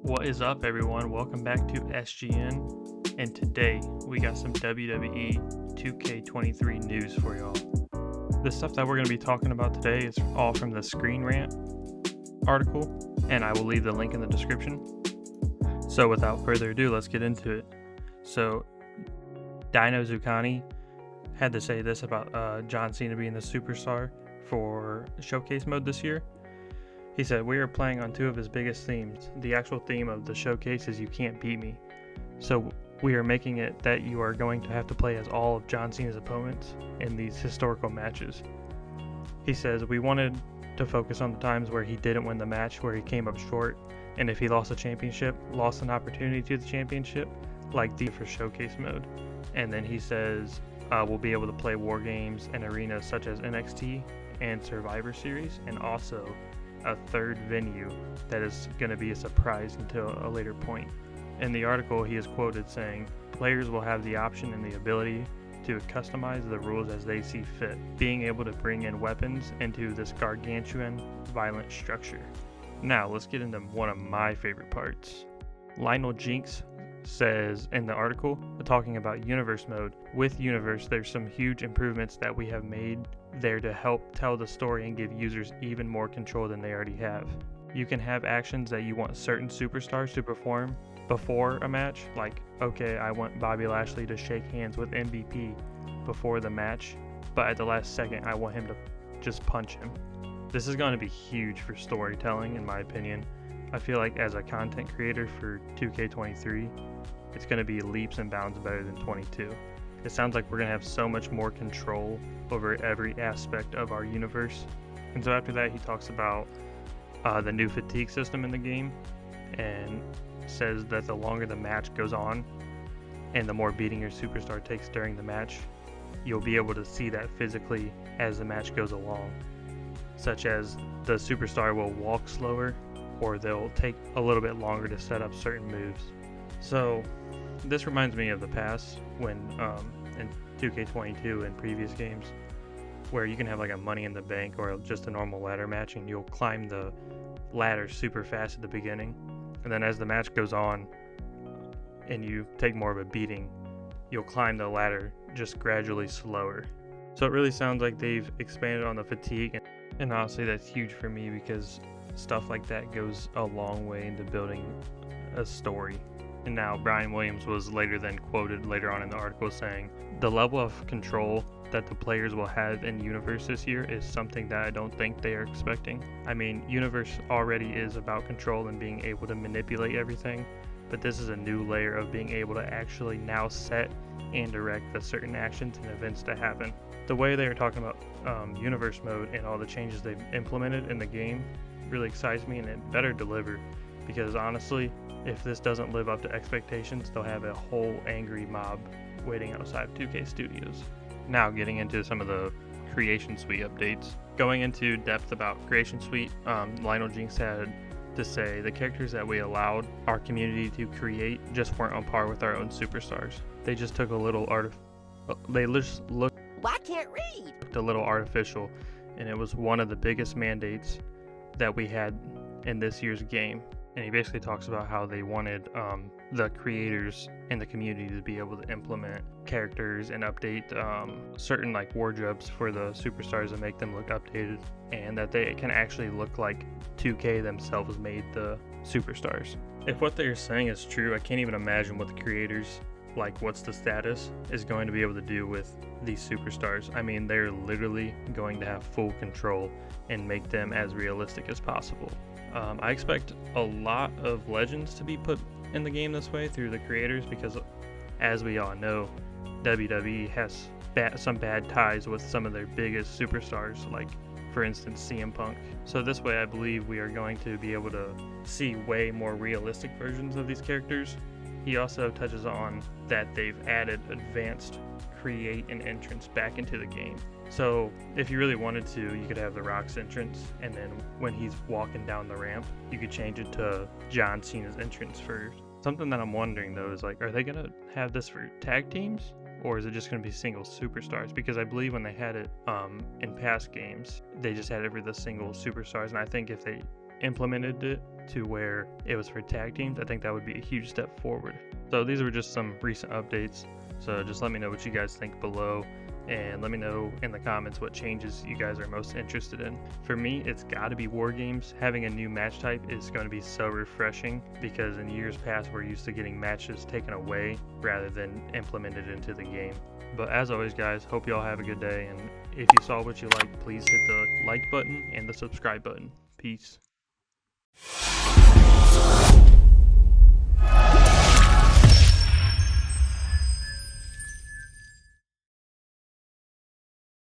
What is up, everyone? Welcome back to SGN, and today we got some WWE 2K23 news for y'all. The stuff that we're going to be talking about today is all from the Screen Rant article, and I will leave the link in the description. So without further ado, let's get into it. So Dino Zucani had to say this about John Cena being the superstar for Showcase mode this year. He said, "We are playing on two of his biggest themes. The actual theme of the showcase is you can't beat me. So we are making it that you are going to have to play as all of John Cena's opponents in these historical matches." He says, "We wanted to focus on the times where he didn't win the match, where he came up short, and if he lost a championship, lost an opportunity to the championship, like the for showcase mode." And then he says, "We'll be able to play war games and arenas such as NXT and Survivor Series, and also a third venue that is going to be a surprise until a later point." In the article, he is quoted saying, "Players will have the option and the ability to customize the rules as they see fit, being able to bring in weapons into this gargantuan, violent structure." Now, let's get into one of my favorite parts. Lionel Jinx says in the article, talking about Universe mode, "With Universe, there's some huge improvements that we have made there to help tell the story and give users even more control than they already have. You can have actions that you want certain superstars to perform before a match, like, okay, I want Bobby Lashley to shake hands with MVP before the match, but at the last second I want him to just punch him." This is going to be huge for storytelling, in my opinion. I feel like as a content creator for 2K23, it's going to be leaps and bounds better than 22. It sounds like we're going to have so much more control over every aspect of our universe. And so after that, he talks about the new fatigue system in the game, and says that the longer the match goes on and the more beating your superstar takes during the match, you'll be able to see that physically as the match goes along, such as the superstar will walk slower, or they'll take a little bit longer to set up certain moves. So this reminds me of the past when in 2K22 and previous games, where you can have like a Money in the Bank or just a normal ladder match, and you'll climb the ladder super fast at the beginning, and then as the match goes on and you take more of a beating, you'll climb the ladder just gradually slower. So it really sounds like they've expanded on the fatigue, and honestly that's huge for me because stuff like that goes a long way into building a story. And now Brian Williams was later then quoted later on in the article saying, "The level of control that the players will have in Universe this year is something that I don't think they are expecting." I mean, Universe already is about control and being able to manipulate everything, but this is a new layer of being able to actually now set and direct the certain actions and events to happen. The way they are talking about Universe mode and all the changes they've implemented in the game really excites me, and it better deliver, because honestly, if this doesn't live up to expectations, they'll have a whole angry mob waiting outside of 2K Studios. Now getting into some of the Creation Suite updates. Going into depth about Creation Suite, Lionel Jinx had to say, "The characters that we allowed our community to create just weren't on par with our own superstars. They just took a little they just looked I can't read. a little artificial, and it was one of the biggest mandates that we had in this year's game." And he basically talks about how they wanted the creators and the community to be able to implement characters and update certain like wardrobes for the superstars and make them look updated, and that they can actually look like 2K themselves made the superstars. If what they're saying is true, I can't even imagine what the creators, like what's the status, is going to be able to do with these superstars. I mean, they're literally going to have full control and make them as realistic as possible. I expect a lot of legends to be put in the game this way through the creators, because as we all know, WWE has some bad ties with some of their biggest superstars, like for instance CM Punk. So this way I believe we are going to be able to see way more realistic versions of these characters. He also touches on that they've added advanced create and entrance back into the game. So if you really wanted to, you could have The Rock's entrance, and then when he's walking down the ramp, you could change it to John Cena's entrance first. Something that I'm wondering though is, like, are they gonna have this for tag teams, or is it just gonna be single superstars? Because I believe when they had it in past games, they just had it for the single superstars, and I think if they implemented it to where it was for tag teams, I think that would be a huge step forward. So these were just some recent updates. So just let me know what you guys think below, and let me know in the comments what changes you guys are most interested in. For me, it's got to be War Games. Having a new match type is going to be so refreshing, because in years past we're used to getting matches taken away rather than implemented into the game. But as always, guys, hope y'all have a good day, and if you saw what you liked, please hit the like button and the subscribe button. Peace.